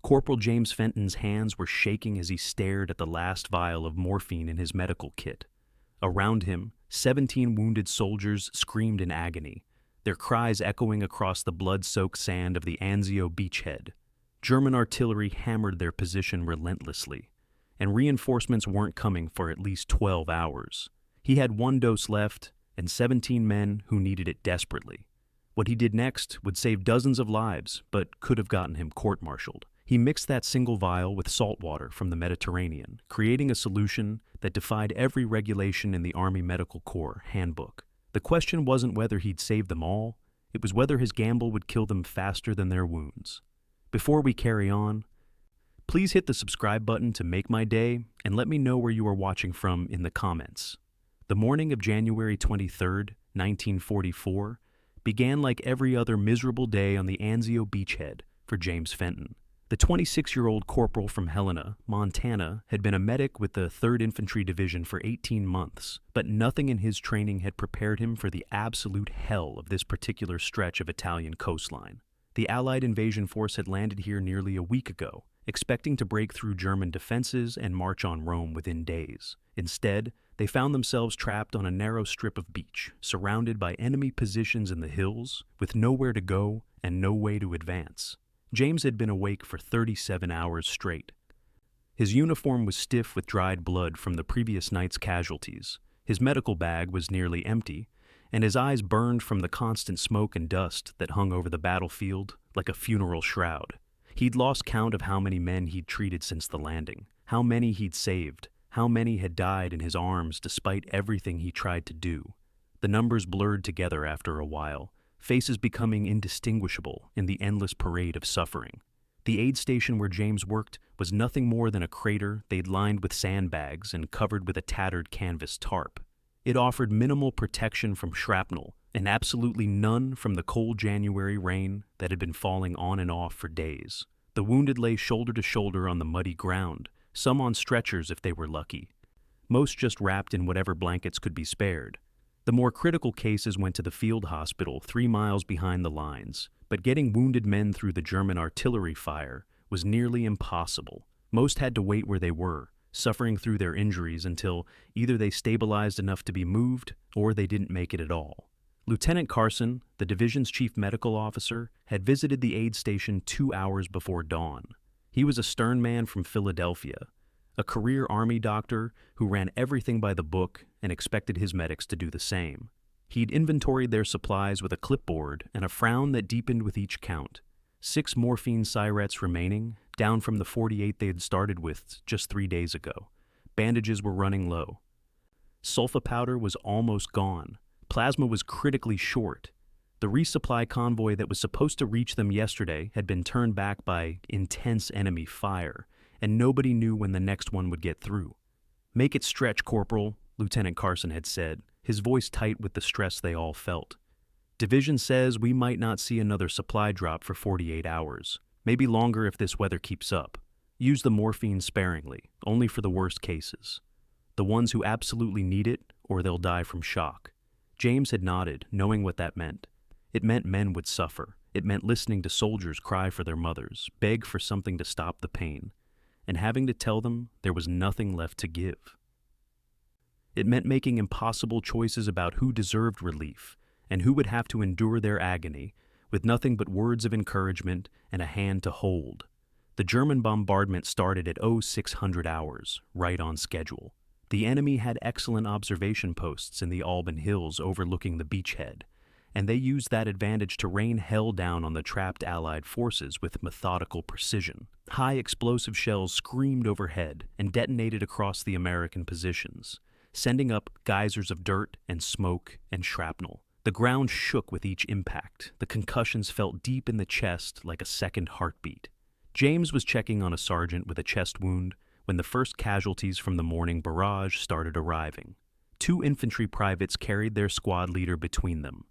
Corporal James Fenton's hands were shaking as he stared at the last vial of morphine in his medical kit. Around him, 17 wounded soldiers screamed in agony, their cries echoing across the blood-soaked sand of the Anzio beachhead. German artillery hammered their position relentlessly, and reinforcements weren't coming for at least 12 hours. He had one dose left, and 17 men who needed it desperately. What he did next would save dozens of lives, but could have gotten him court-martialed. He mixed that single vial with saltwater from the Mediterranean, creating a solution that defied every regulation in the Army Medical Corps handbook. The question wasn't whether he'd save them all, it was whether his gamble would kill them faster than their wounds. Before we carry on, please hit the subscribe button to make my day and let me know where you are watching from in the comments. The morning of January 23rd, 1944, began like every other miserable day on the Anzio beachhead for James Fenton. The 26-year-old corporal from Helena, Montana, had been a medic with the 3rd Infantry Division for 18 months, but nothing in his training had prepared him for the absolute hell of this particular stretch of Italian coastline. The Allied invasion force had landed here nearly a week ago, expecting to break through German defenses and march on Rome within days. Instead, they found themselves trapped on a narrow strip of beach, surrounded by enemy positions in the hills, with nowhere to go and no way to advance. James had been awake for 37 hours straight. His uniform was stiff with dried blood from the previous night's casualties. His medical bag was nearly empty, and his eyes burned from the constant smoke and dust that hung over the battlefield like a funeral shroud. He'd lost count of how many men he'd treated since the landing, how many he'd saved, how many had died in his arms despite everything he tried to do. The numbers blurred together after a while, faces becoming indistinguishable in the endless parade of suffering. The aid station where James worked was nothing more than a crater they'd lined with sandbags and covered with a tattered canvas tarp. It offered minimal protection from shrapnel and absolutely none from the cold January rain that had been falling on and off for days. The wounded lay shoulder to shoulder on the muddy ground, some on stretchers if they were lucky, most just wrapped in whatever blankets could be spared. The more critical cases went to the field hospital 3 miles behind the lines, but getting wounded men through the German artillery fire was nearly impossible. Most had to wait where they were, suffering through their injuries until either they stabilized enough to be moved or they didn't make it at all. Lieutenant Carson, the division's chief medical officer, had visited the aid station 2 hours before dawn. He was a stern man from Philadelphia, a career Army doctor who ran everything by the book and expected his medics to do the same. He'd inventoried their supplies with a clipboard and a frown that deepened with each count. 6 morphine syrets remaining, down from the 48 they had started with just 3 days ago. Bandages were running low. Sulfa powder was almost gone. Plasma was critically short. The resupply convoy that was supposed to reach them yesterday had been turned back by intense enemy fire, and nobody knew when the next one would get through. "Make it stretch, Corporal," Lieutenant Carson had said, his voice tight with the stress they all felt. "Division says we might not see another supply drop for 48 hours, maybe longer if this weather keeps up. Use the morphine sparingly, only for the worst cases. The ones who absolutely need it, or they'll die from shock." James had nodded, knowing what that meant. It meant men would suffer. It meant listening to soldiers cry for their mothers, beg for something to stop the pain, and having to tell them there was nothing left to give. It meant making impossible choices about who deserved relief and who would have to endure their agony with nothing but words of encouragement and a hand to hold. The German bombardment started at 0600 hours, right on schedule. The enemy had excellent observation posts in the Alban Hills overlooking the beachhead, and they used that advantage to rain hell down on the trapped Allied forces with methodical precision. High explosive shells screamed overhead and detonated across the American positions, sending up geysers of dirt and smoke and shrapnel. The ground shook with each impact. The concussions felt deep in the chest like a second heartbeat. James was checking on a sergeant with a chest wound when the first casualties from the morning barrage started arriving. 2 infantry privates carried their squad leader between them.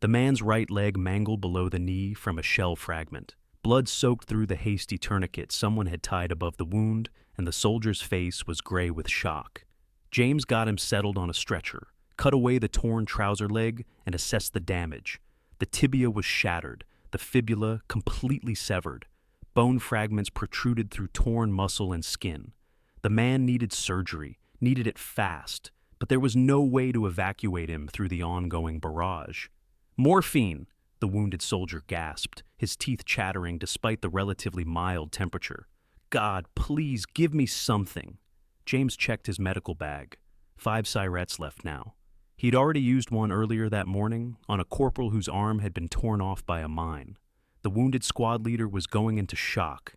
The man's right leg mangled below the knee from a shell fragment. Blood soaked through the hasty tourniquet someone had tied above the wound, and the soldier's face was gray with shock. James got him settled on a stretcher, cut away the torn trouser leg, and assessed the damage. The tibia was shattered, the fibula completely severed. Bone fragments protruded through torn muscle and skin. The man needed surgery, needed it fast, but there was no way to evacuate him through the ongoing barrage. "Morphine!" the wounded soldier gasped, his teeth chattering despite the relatively mild temperature. "God, please give me something." James checked his medical bag. 5 syrettes left now. He'd already used one earlier that morning on a corporal whose arm had been torn off by a mine. The wounded squad leader was going into shock,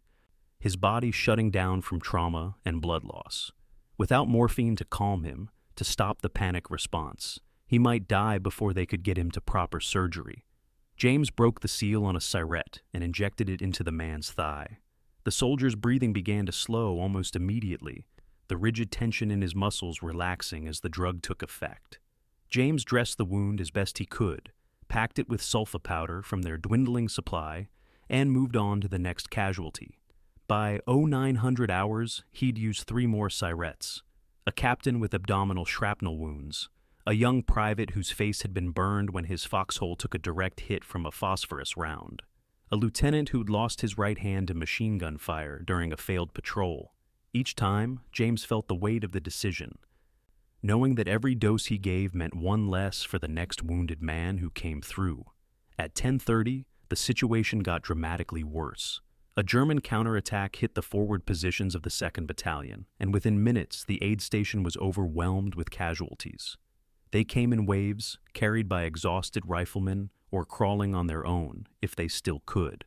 his body shutting down from trauma and blood loss. Without morphine to calm him, to stop the panic response, he might die before they could get him to proper surgery. James broke the seal on a syrette and injected it into the man's thigh. The soldier's breathing began to slow almost immediately, the rigid tension in his muscles relaxing as the drug took effect. James dressed the wound as best he could, packed it with sulfa powder from their dwindling supply, and moved on to the next casualty. By 0900 hours, he'd used 3 more syrettes. A captain with abdominal shrapnel wounds, a young private whose face had been burned when his foxhole took a direct hit from a phosphorus round, a lieutenant who'd lost his right hand to machine gun fire during a failed patrol. Each time, James felt the weight of the decision, knowing that every dose he gave meant one less for the next wounded man who came through. At 10:30, the situation got dramatically worse. A German counterattack hit the forward positions of the 2nd Battalion, and within minutes the aid station was overwhelmed with casualties. They came in waves, carried by exhausted riflemen or crawling on their own, if they still could.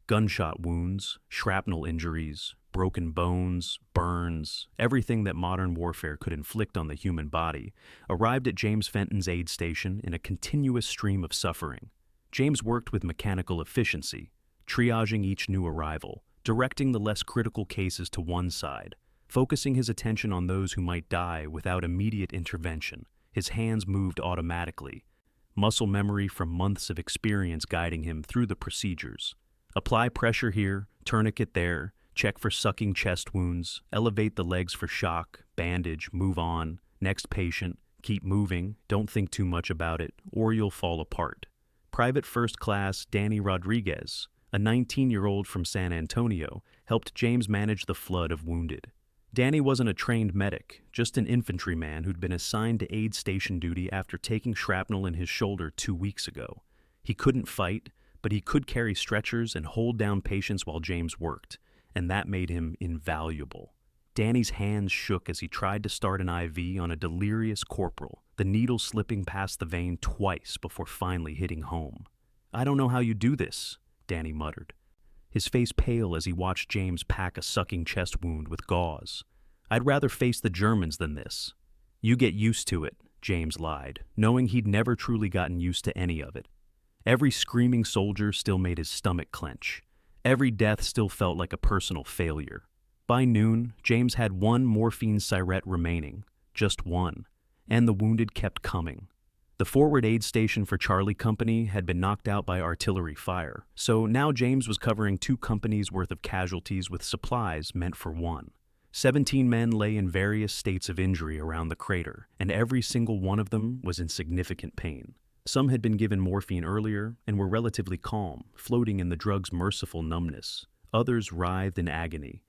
Gunshot wounds, shrapnel injuries, broken bones, burns, everything that modern warfare could inflict on the human body, arrived at James Fenton's aid station in a continuous stream of suffering. James worked with mechanical efficiency, triaging each new arrival, directing the less critical cases to one side, focusing his attention on those who might die without immediate intervention. His hands moved automatically, muscle memory from months of experience guiding him through the procedures. Apply pressure here, tourniquet there, check for sucking chest wounds, elevate the legs for shock, bandage, move on, next patient, keep moving, don't think too much about it, or you'll fall apart. Private First Class Danny Rodriguez, a 19-year-old from San Antonio, helped James manage the flood of wounded. Danny wasn't a trained medic, just an infantryman who'd been assigned to aid station duty after taking shrapnel in his shoulder 2 weeks ago. He couldn't fight, but he could carry stretchers and hold down patients while James worked, and that made him invaluable. Danny's hands shook as he tried to start an IV on a delirious corporal, the needle slipping past the vein twice before finally hitting home. "I don't know how you do this," Danny muttered, his face pale as he watched James pack a sucking chest wound with gauze. "I'd rather face the Germans than this." "You get used to it," James lied, knowing he'd never truly gotten used to any of it. Every screaming soldier still made his stomach clench. Every death still felt like a personal failure. By noon, James had 1 morphine syrette remaining, just 1, and the wounded kept coming. The forward aid station for Charlie Company had been knocked out by artillery fire, so now James was covering 2 companies' worth of casualties with supplies meant for 1. 17 men lay in various states of injury around the crater, and every single one of them was in significant pain. Some had been given morphine earlier and were relatively calm, floating in the drug's merciful numbness. Others writhed in agony,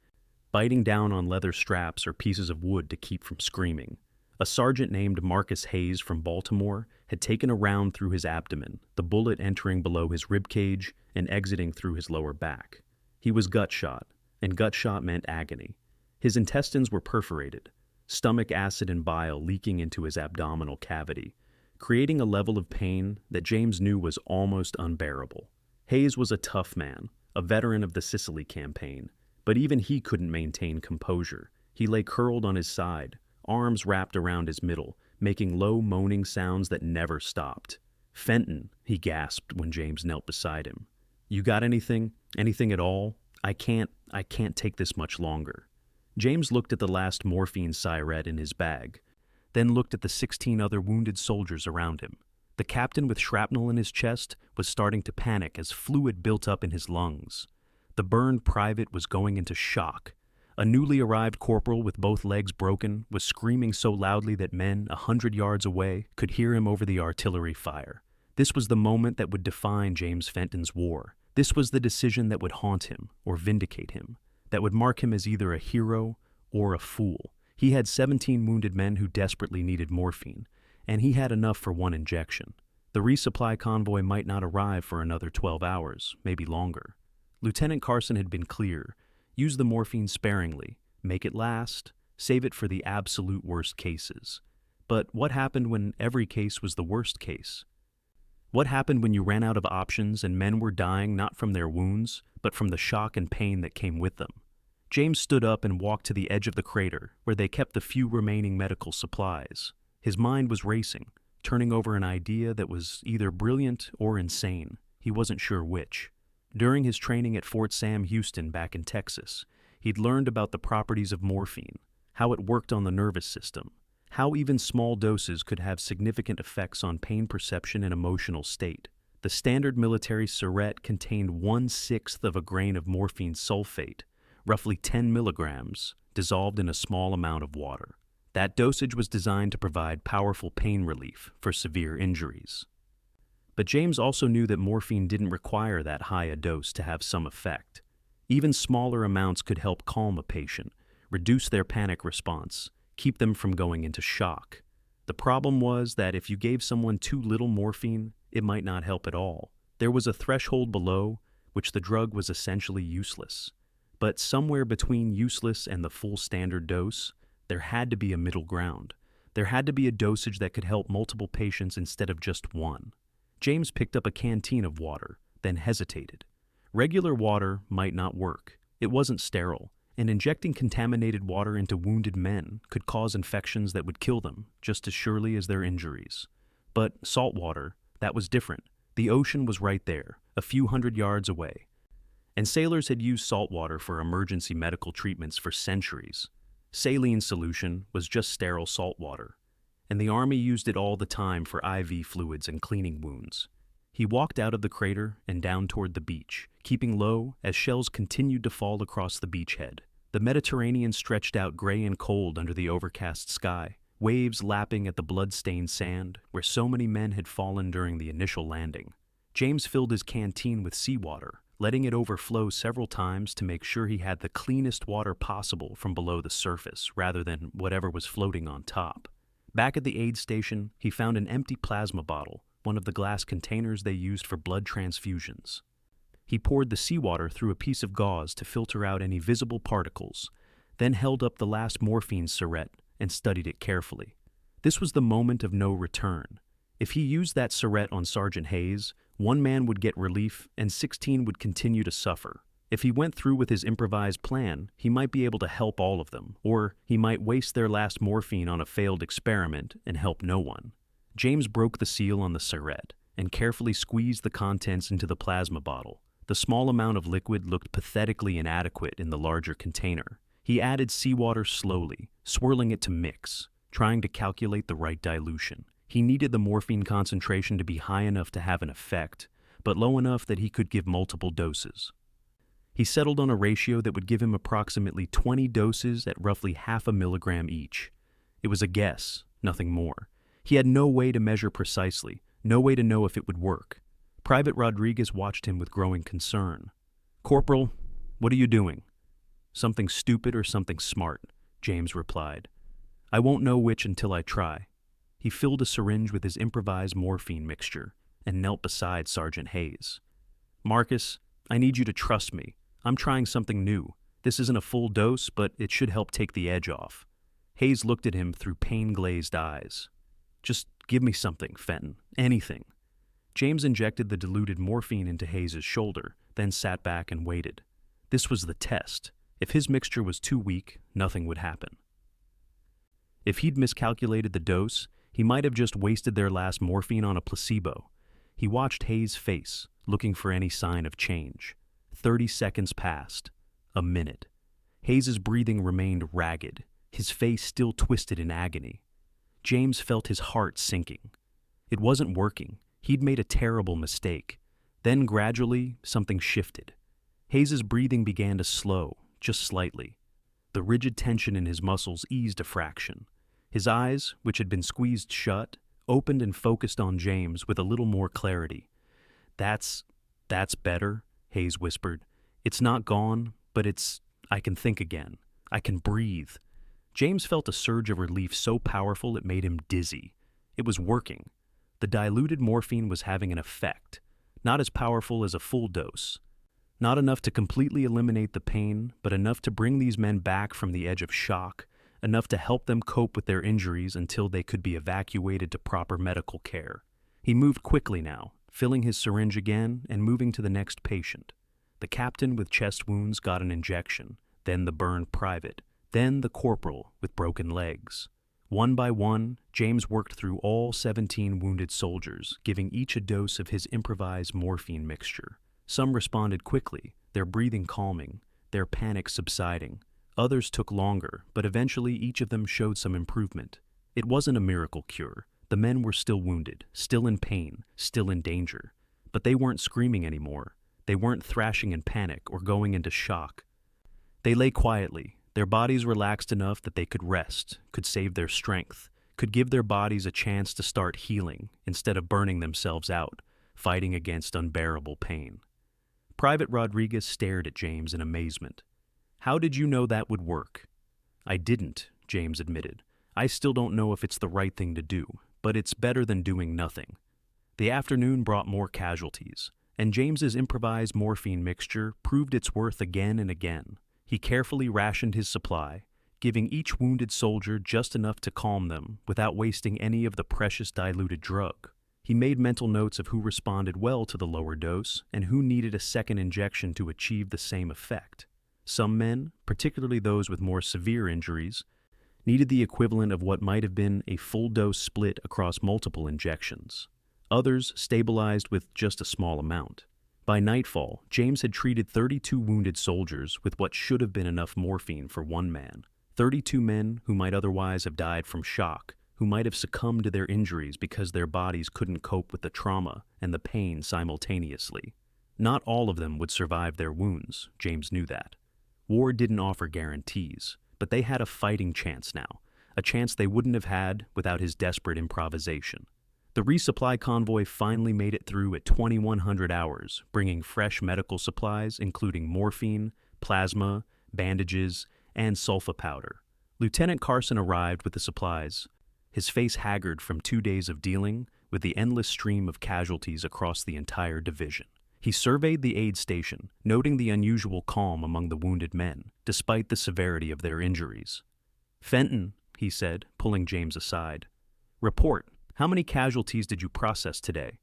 biting down on leather straps or pieces of wood to keep from screaming. A sergeant named Marcus Hayes from Baltimore had taken a round through his abdomen, the bullet entering below his ribcage and exiting through his lower back. He was gut shot, and gut shot meant agony. His intestines were perforated, stomach acid and bile leaking into his abdominal cavity, creating a level of pain that James knew was almost unbearable. Hayes was a tough man, a veteran of the Sicily campaign, but even he couldn't maintain composure. He lay curled on his side, arms wrapped around his middle, making low moaning sounds that never stopped. "Fenton," he gasped when James knelt beside him. "You got anything? Anything at all? I can't take this much longer." James looked at the last morphine syrette in his bag, then looked at the 16 other wounded soldiers around him. The captain with shrapnel in his chest was starting to panic as fluid built up in his lungs. The burned private was going into shock. A newly arrived corporal with both legs broken was screaming so loudly that men 100 yards away could hear him over the artillery fire. This was the moment that would define James Fenton's war, This was the decision that would haunt him or vindicate him, that would mark him as either a hero or a fool. He had 17 wounded men who desperately needed morphine, and he had enough for one injection. The resupply convoy might not arrive for another 12 hours, maybe longer. Lieutenant Carson had been clear. Use the morphine sparingly, make it last, save it for the absolute worst cases. But what happened when every case was the worst case? What happened when you ran out of options and men were dying not from their wounds, but from the shock and pain that came with them? James stood up and walked to the edge of the crater, where they kept the few remaining medical supplies. His mind was racing, turning over an idea that was either brilliant or insane. He wasn't sure which. During his training at Fort Sam Houston back in Texas, he'd learned about the properties of morphine, how it worked on the nervous system, how even small doses could have significant effects on pain perception and emotional state. The standard military syringe contained 1/6 of a grain of morphine sulfate, roughly 10 milligrams, dissolved in a small amount of water. That dosage was designed to provide powerful pain relief for severe injuries. But James also knew that morphine didn't require that high a dose to have some effect. Even smaller amounts could help calm a patient, reduce their panic response, keep them from going into shock. The problem was that if you gave someone too little morphine, it might not help at all. There was a threshold below which the drug was essentially useless. But somewhere between useless and the full standard dose, there had to be a middle ground. There had to be a dosage that could help multiple patients instead of just one. James picked up a canteen of water, then hesitated. Regular water might not work. It wasn't sterile, and injecting contaminated water into wounded men could cause infections that would kill them just as surely as their injuries. But salt water, that was different. The ocean was right there, a few hundred yards away. And sailors had used salt water for emergency medical treatments for centuries. Saline solution was just sterile salt water, and the Army used it all the time for IV fluids and cleaning wounds. He walked out of the crater and down toward the beach, keeping low as shells continued to fall across the beachhead. The Mediterranean stretched out gray and cold under the overcast sky, waves lapping at the blood-stained sand where so many men had fallen during the initial landing. James filled his canteen with seawater, letting it overflow several times to make sure he had the cleanest water possible from below the surface rather than whatever was floating on top. Back at the aid station, he found an empty plasma bottle, one of the glass containers they used for blood transfusions. He poured the seawater through a piece of gauze to filter out any visible particles, then held up the last morphine syringe and studied it carefully. This was the moment of no return. If he used that syringe on Sergeant Hayes, one man would get relief and 16 would continue to suffer. If he went through with his improvised plan, he might be able to help all of them, or he might waste their last morphine on a failed experiment and help no one. James broke the seal on the syringe and carefully squeezed the contents into the plasma bottle. The small amount of liquid looked pathetically inadequate in the larger container. He added seawater slowly, swirling it to mix, trying to calculate the right dilution. He needed the morphine concentration to be high enough to have an effect, but low enough that he could give multiple doses. He settled on a ratio that would give him approximately 20 doses at roughly 0.5 milligram each. It was a guess, nothing more. He had no way to measure precisely, no way to know if it would work. Private Rodriguez watched him with growing concern. "Corporal, what are you doing?" "Something stupid or something smart," James replied. "I won't know which until I try." He filled a syringe with his improvised morphine mixture and knelt beside Sergeant Hayes. "Marcus, I need you to trust me. I'm trying something new. This isn't a full dose, but it should help take the edge off." Hayes looked at him through pain-glazed eyes. "Just give me something, Fenton. Anything." James injected the diluted morphine into Hayes' shoulder, then sat back and waited. This was the test. If his mixture was too weak, nothing would happen. If he'd miscalculated the dose, he might have just wasted their last morphine on a placebo. He watched Hayes' face, looking for any sign of change. 30 seconds passed. A minute. Hayes' breathing remained ragged, his face still twisted in agony. James felt his heart sinking. It wasn't working. He'd made a terrible mistake. Then gradually, something shifted. Hayes' breathing began to slow, just slightly. The rigid tension in his muscles eased a fraction. His eyes, which had been squeezed shut, opened and focused on James with a little more clarity. That's better," Hayes whispered. "It's not gone, but I can think again. I can breathe." James felt a surge of relief so powerful it made him dizzy. It was working. The diluted morphine was having an effect, not as powerful as a full dose. Not enough to completely eliminate the pain, but enough to bring these men back from the edge of shock, enough to help them cope with their injuries until they could be evacuated to proper medical care. He moved quickly now, filling his syringe again and moving to the next patient. The captain with chest wounds got an injection, then the burned private, then the corporal with broken legs. One by one, James worked through all 17 wounded soldiers, giving each a dose of his improvised morphine mixture. Some responded quickly, their breathing calming, their panic subsiding. Others took longer, but eventually each of them showed some improvement. It wasn't a miracle cure. The men were still wounded, still in pain, still in danger. But they weren't screaming anymore. They weren't thrashing in panic or going into shock. They lay quietly, their bodies relaxed enough that they could rest, could save their strength, could give their bodies a chance to start healing instead of burning themselves out, fighting against unbearable pain. Private Rodriguez stared at James in amazement. "How did you know that would work?" "I didn't," James admitted. "I still don't know if it's the right thing to do, but it's better than doing nothing." The afternoon brought more casualties, and James's improvised morphine mixture proved its worth again and again. He carefully rationed his supply, giving each wounded soldier just enough to calm them without wasting any of the precious diluted drug. He made mental notes of who responded well to the lower dose and who needed a second injection to achieve the same effect. Some men, particularly those with more severe injuries, needed the equivalent of what might have been a full dose split across multiple injections. Others stabilized with just a small amount. By nightfall, James had treated 32 wounded soldiers with what should have been enough morphine for one man. 32 men who might otherwise have died from shock, who might have succumbed to their injuries because their bodies couldn't cope with the trauma and the pain simultaneously. Not all of them would survive their wounds, James knew that. War didn't offer guarantees, but they had a fighting chance now, a chance they wouldn't have had without his desperate improvisation. The resupply convoy finally made it through at 2100 hours, bringing fresh medical supplies including morphine, plasma, bandages, and sulfa powder. Lieutenant Carson arrived with the supplies, his face haggard from 2 days of dealing with the endless stream of casualties across the entire division. He surveyed the aid station, noting the unusual calm among the wounded men, despite the severity of their injuries. "Fenton," he said, pulling James aside. "Report. How many casualties did you process today?"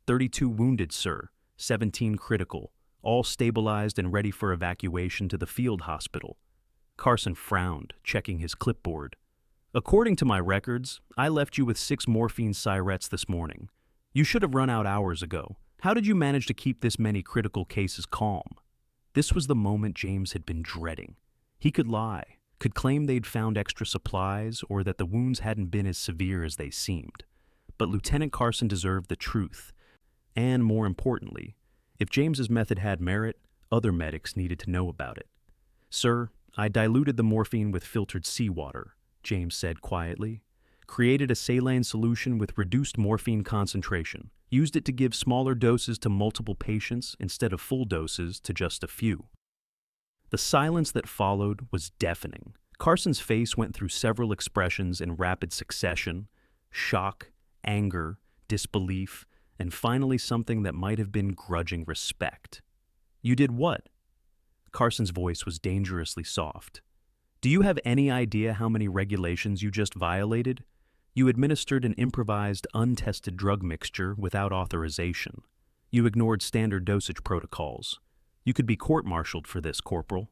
32 wounded, sir. 17 critical, all stabilized and ready for evacuation to the field hospital." Carson frowned, checking his clipboard. "According to my records, I left you with 6 morphine syrettes this morning. You should have run out hours ago. How did you manage to keep this many critical cases calm?" This was the moment James had been dreading. He could lie, could claim they'd found extra supplies or that the wounds hadn't been as severe as they seemed. But Lieutenant Carson deserved the truth. And more importantly, if James's method had merit, other medics needed to know about it. "Sir, I diluted the morphine with filtered seawater," James said quietly. "Created a saline solution with reduced morphine concentration. Used it to give smaller doses to multiple patients instead of full doses to just a few." The silence that followed was deafening. Carson's face went through several expressions in rapid succession: shock, anger, disbelief, and finally something that might have been grudging respect. "You did what?" Carson's voice was dangerously soft. "Do you have any idea how many regulations you just violated? You administered an improvised, untested drug mixture without authorization. You ignored standard dosage protocols. You could be court-martialed for this, Corporal."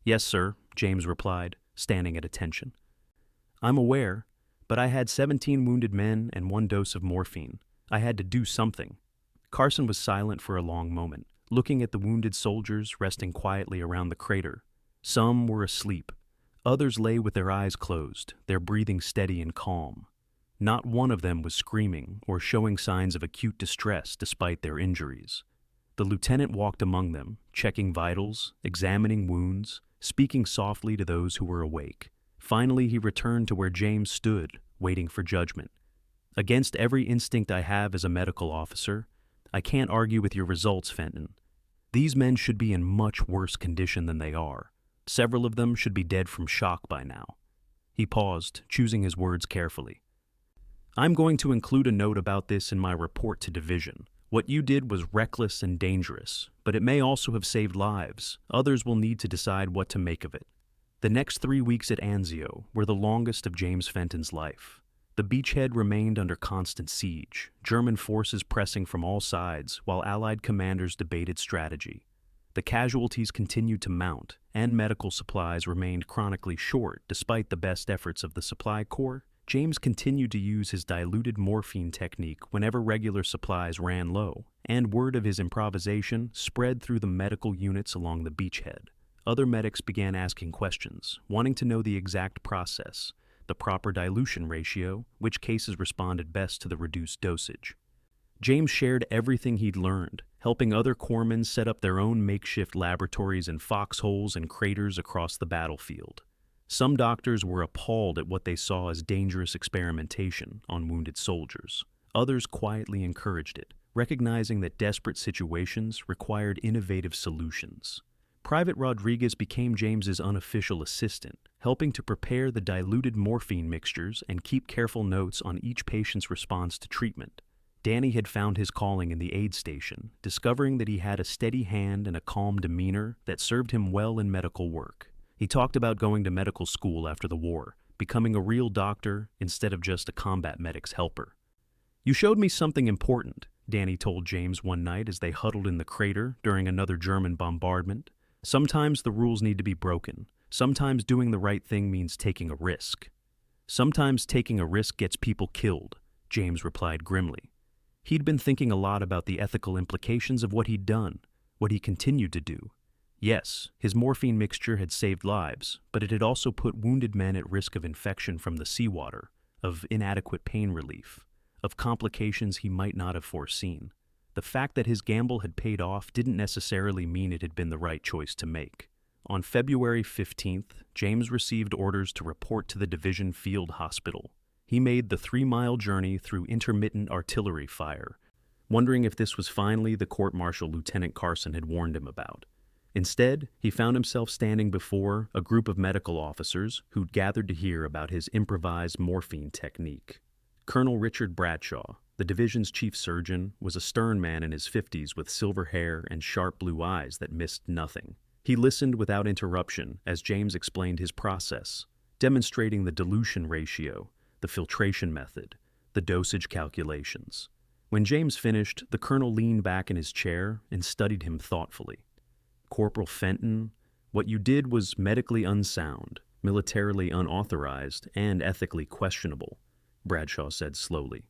"Yes, sir," James replied, standing at attention. "I'm aware, but I had 17 wounded men and 1 dose of morphine. I had to do something." Carson was silent for a long moment, looking at the wounded soldiers resting quietly around the crater. Some were asleep. Others lay with their eyes closed, their breathing steady and calm. Not one of them was screaming or showing signs of acute distress despite their injuries. The lieutenant walked among them, checking vitals, examining wounds, speaking softly to those who were awake. Finally, he returned to where James stood, waiting for judgment. "Against every instinct I have as a medical officer, I can't argue with your results, Fenton. These men should be in much worse condition than they are. Several of them should be dead from shock by now. He paused, choosing his words carefully. I'm going to include a note about this in my report to Division. What you did was reckless and dangerous, but it may also have saved lives. Others will need to decide what to make of it. The next 3 weeks at Anzio were the longest of James Fenton's life. The beachhead remained under constant siege, German forces pressing from all sides while Allied commanders debated strategy. The casualties continued to mount, and medical supplies remained chronically short despite the best efforts of the Supply Corps. James continued to use his diluted morphine technique whenever regular supplies ran low, and word of his improvisation spread through the medical units along the beachhead. Other medics began asking questions, wanting to know the exact process, the proper dilution ratio, which cases responded best to the reduced dosage. James shared everything he'd learned, helping other corpsmen set up their own makeshift laboratories in foxholes and craters across the battlefield. Some doctors were appalled at what they saw as dangerous experimentation on wounded soldiers. Others quietly encouraged it, recognizing that desperate situations required innovative solutions. Private Rodriguez became James's unofficial assistant, helping to prepare the diluted morphine mixtures and keep careful notes on each patient's response to treatment. Danny had found his calling in the aid station, discovering that he had a steady hand and a calm demeanor that served him well in medical work. He talked about going to medical school after the war, becoming a real doctor instead of just a combat medic's helper. You showed me something important, Danny told James one night as they huddled in the crater during another German bombardment. Sometimes the rules need to be broken. Sometimes doing the right thing means taking a risk. Sometimes taking a risk gets people killed, James replied grimly. He'd been thinking a lot about the ethical implications of what he'd done, what he continued to do. Yes, his morphine mixture had saved lives, but it had also put wounded men at risk of infection from the seawater, of inadequate pain relief, of complications he might not have foreseen. The fact that his gamble had paid off didn't necessarily mean it had been the right choice to make. On February 15th, James received orders to report to the Division Field Hospital. He made the 3-mile journey through intermittent artillery fire, wondering if this was finally the court-martial Lieutenant Carson had warned him about. Instead, he found himself standing before a group of medical officers who'd gathered to hear about his improvised morphine technique. Colonel Richard Bradshaw, the division's chief surgeon, was a stern man in his 50s with silver hair and sharp blue eyes that missed nothing. He listened without interruption as James explained his process, demonstrating the dilution ratio, the filtration method, the dosage calculations. When James finished, the colonel leaned back in his chair and studied him thoughtfully. Corporal Fenton, what you did was medically unsound, militarily unauthorized, and ethically questionable, Bradshaw said slowly.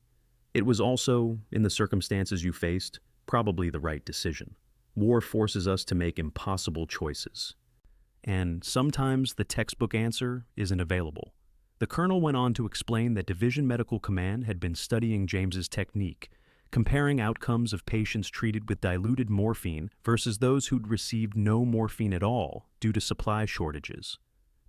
It was also, in the circumstances you faced, probably the right decision. War forces us to make impossible choices. And sometimes the textbook answer isn't available. The colonel went on to explain that Division Medical Command had been studying James's technique, comparing outcomes of patients treated with diluted morphine versus those who'd received no morphine at all due to supply shortages.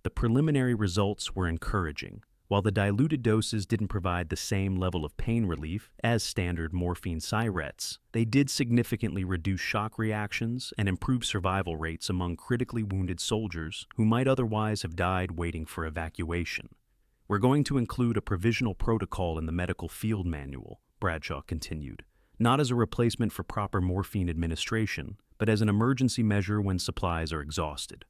The preliminary results were encouraging. While the diluted doses didn't provide the same level of pain relief as standard morphine syrets, they did significantly reduce shock reactions and improve survival rates among critically wounded soldiers who might otherwise have died waiting for evacuation. We're going to include a provisional protocol in the medical field manual, Bradshaw continued, not as a replacement for proper morphine administration, but as an emergency measure when supplies are exhausted.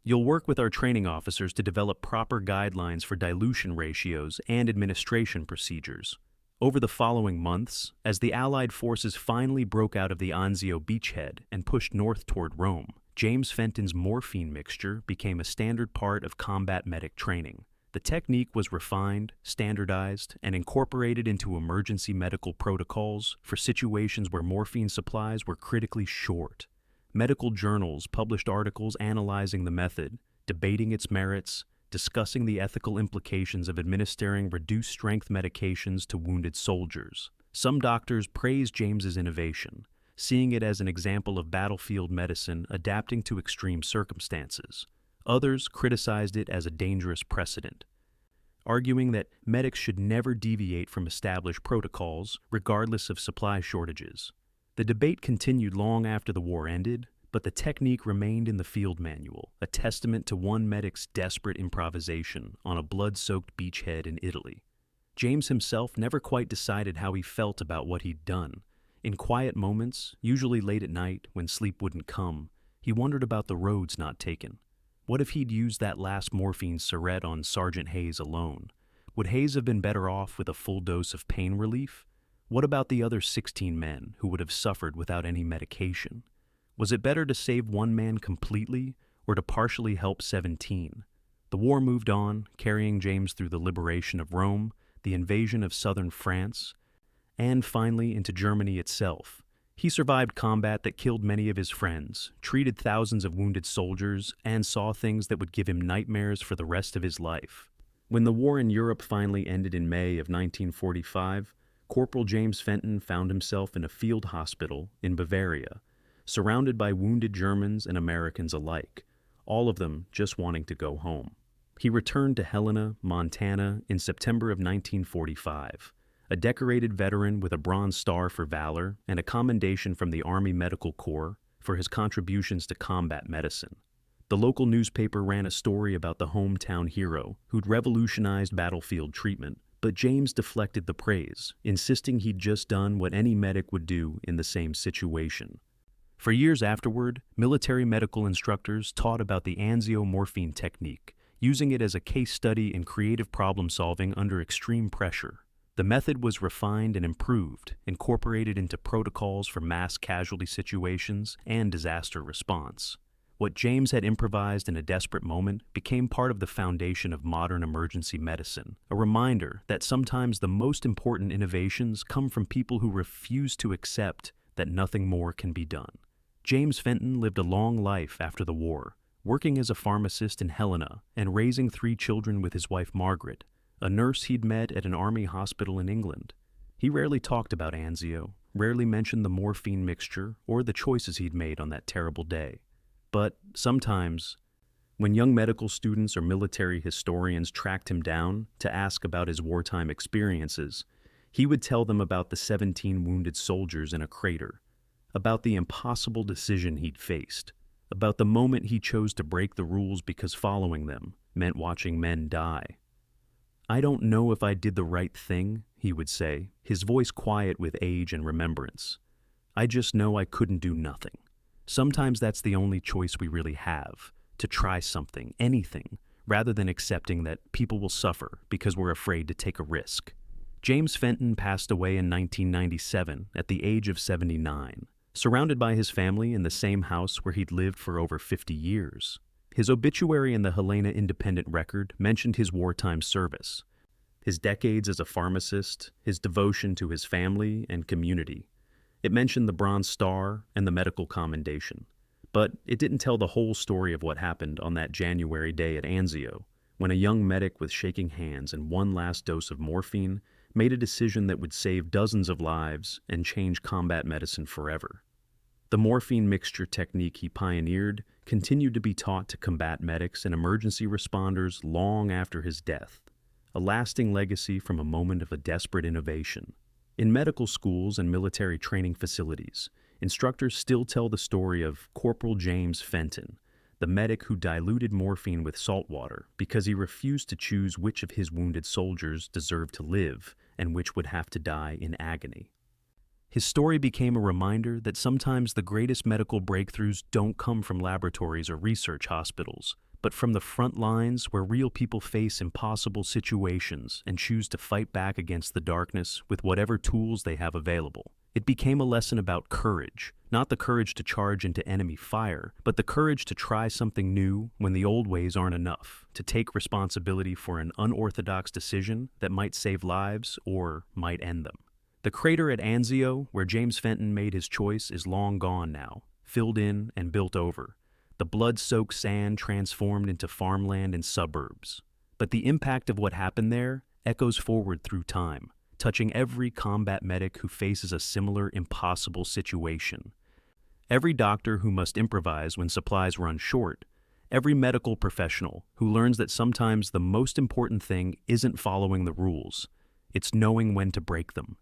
You'll work with our training officers to develop proper guidelines for dilution ratios and administration procedures. Over the following months, as the Allied forces finally broke out of the Anzio beachhead and pushed north toward Rome, James Fenton's morphine mixture became a standard part of combat medic training. The technique was refined, standardized, and incorporated into emergency medical protocols for situations where morphine supplies were critically short. Medical journals published articles analyzing the method, debating its merits, discussing the ethical implications of administering reduced-strength medications to wounded soldiers. Some doctors praised James's innovation, seeing it as an example of battlefield medicine adapting to extreme circumstances. Others criticized it as a dangerous precedent, arguing that medics should never deviate from established protocols regardless of supply shortages. The debate continued long after the war ended, but the technique remained in the field manual, a testament to one medic's desperate improvisation on a blood-soaked beachhead in Italy. James himself never quite decided how he felt about what he'd done. In quiet moments, usually late at night when sleep wouldn't come, he wondered about the roads not taken. What if he'd used that last morphine syringe on Sergeant Hayes alone? Would Hayes have been better off with a full dose of pain relief? What about the other 16 men who would have suffered without any medication? Was it better to save one man completely or to partially help 17? The war moved on, carrying James through the liberation of Rome, the invasion of southern France, and finally into Germany itself. He survived combat that killed many of his friends, treated thousands of wounded soldiers, and saw things that would give him nightmares for the rest of his life. When the war in Europe finally ended in May of 1945, Corporal James Fenton found himself in a field hospital in Bavaria, surrounded by wounded Germans and Americans alike, all of them just wanting to go home. He returned to Helena, Montana in September of 1945, a decorated veteran with a Bronze Star for valor and a commendation from the Army Medical Corps for his contributions to combat medicine. The local newspaper ran a story about the hometown hero who'd revolutionized battlefield treatment, but James deflected the praise, insisting he'd just done what any medic would do in the same situation. For years afterward, military medical instructors taught about the Anzio morphine technique, using it as a case study in creative problem-solving under extreme pressure. The method was refined and improved, incorporated into protocols for mass casualty situations and disaster response. What James had improvised in a desperate moment became part of the foundation of modern emergency medicine, a reminder that sometimes the most important innovations come from people who refuse to accept that nothing more can be done. James Fenton lived a long life after the war, working as a pharmacist in Helena and raising 3 children with his wife Margaret, a nurse he'd met at an army hospital in England. He rarely talked about Anzio, rarely mentioned the morphine mixture or the choices he'd made on that terrible day. But sometimes, when young medical students or military historians tracked him down to ask about his wartime experiences, he would tell them about the 17 wounded soldiers in a crater, about the impossible decision he'd faced, about the moment he chose to break the rules because following them meant watching men die. "I don't know if I did the right thing," he would say, his voice quiet with age and remembrance. "I just know I couldn't do nothing." Sometimes that's the only choice we really have, to try something, anything, rather than accepting that people will suffer because we're afraid to take a risk. James Fenton passed away in 1997 at the age of 79, surrounded by his family in the same house where he'd lived for over 50 years. His obituary in the Helena Independent Record mentioned his wartime service, his decades as a pharmacist, his devotion to his family and community. It mentioned the Bronze Star and the medical commendation, but it didn't tell the whole story of what happened on that January day at Anzio, when a young medic with shaking hands and one last dose of morphine made a decision that would save dozens of lives and change combat medicine forever. The morphine mixture technique he pioneered continued to be taught to combat medics and emergency responders long after his death, a lasting legacy from a moment of a desperate innovation. In medical schools and military training facilities, instructors still tell the story of Corporal James Fenton, the medic who diluted morphine with saltwater because he refused to choose which of his wounded soldiers deserved to live and which would have to die in agony. His story became a reminder that sometimes the greatest medical breakthroughs don't come from laboratories or research hospitals, but from the front lines where real people face impossible situations and choose to fight back against the darkness with whatever tools they have available. It became a lesson about courage, not the courage to charge into enemy fire, but the courage to try something new when the old ways aren't enough, to take responsibility for an unorthodox decision that might save lives or might end them. The crater at Anzio, where James Fenton made his choice, is long gone now, filled in and built over. The blood-soaked sand transformed into farmland and suburbs. But the impact of what happened there echoes forward through time, touching every combat medic who faces a similar impossible situation. Every doctor who must improvise when supplies run short. Every medical professional who learns that sometimes the most important thing isn't following the rules. It's knowing when to break them.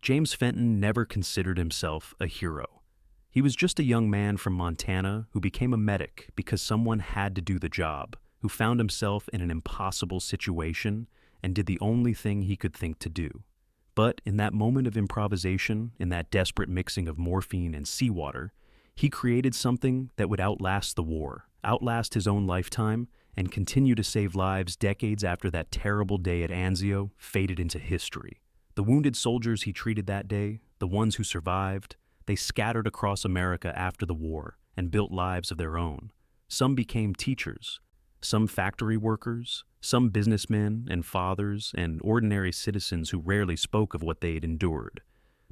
James Fenton never considered himself a hero. He was just a young man from Montana who became a medic because someone had to do the job, who found himself in an impossible situation and did the only thing he could think to do. But in that moment of improvisation, in that desperate mixing of morphine and seawater, he created something that would outlast the war, outlast his own lifetime, and continue to save lives decades after that terrible day at Anzio faded into history. The wounded soldiers he treated that day, the ones who survived, they scattered across America after the war and built lives of their own. Some became teachers, some factory workers, some businessmen and fathers and ordinary citizens who rarely spoke of what they'd endured.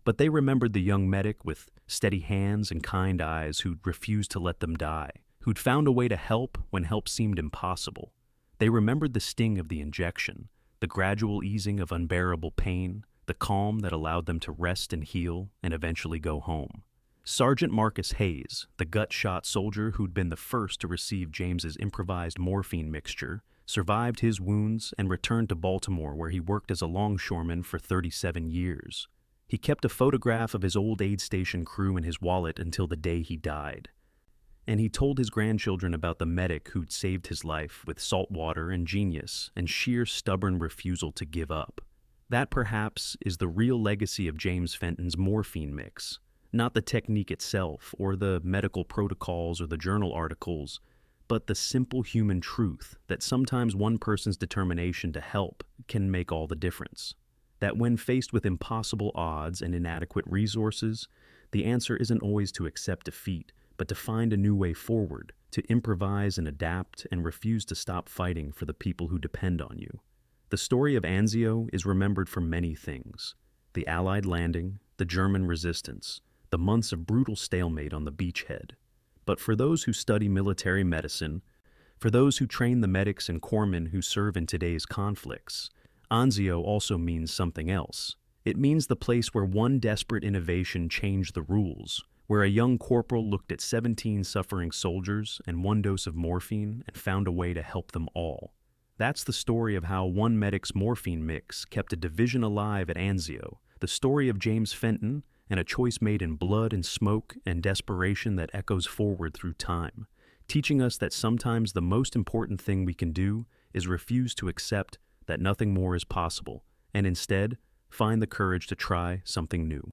But they remembered the young medic with steady hands and kind eyes who'd refused to let them die, who'd found a way to help when help seemed impossible. They remembered the sting of the injection, the gradual easing of unbearable pain, the calm that allowed them to rest and heal and eventually go home. Sergeant Marcus Hayes, the gut-shot soldier who'd been the first to receive James's improvised morphine mixture, survived his wounds and returned to Baltimore, where he worked as a longshoreman for 37 years. He kept a photograph of his old aid station crew in his wallet until the day he died. And he told his grandchildren about the medic who'd saved his life with saltwater and genius and sheer stubborn refusal to give up. That, perhaps, is the real legacy of James Fenton's morphine mix. Not the technique itself, or the medical protocols or the journal articles, but the simple human truth that sometimes one person's determination to help can make all the difference. That when faced with impossible odds and inadequate resources, the answer isn't always to accept defeat, but to find a new way forward, to improvise and adapt and refuse to stop fighting for the people who depend on you. The story of Anzio is remembered for many things: the Allied landing, the German resistance, the months of brutal stalemate on the beachhead. But for those who study military medicine, for those who train the medics and corpsmen who serve in today's conflicts, Anzio also means something else. It means the place where one desperate innovation changed the rules, where a young corporal looked at 17 suffering soldiers and one dose of morphine and found a way to help them all. That's the story of how one medic's morphine mix kept a division alive at Anzio, the story of James Fenton, and a choice made in blood and smoke and desperation that echoes forward through time, teaching us that sometimes the most important thing we can do is refuse to accept that nothing more is possible, and instead find the courage to try something new.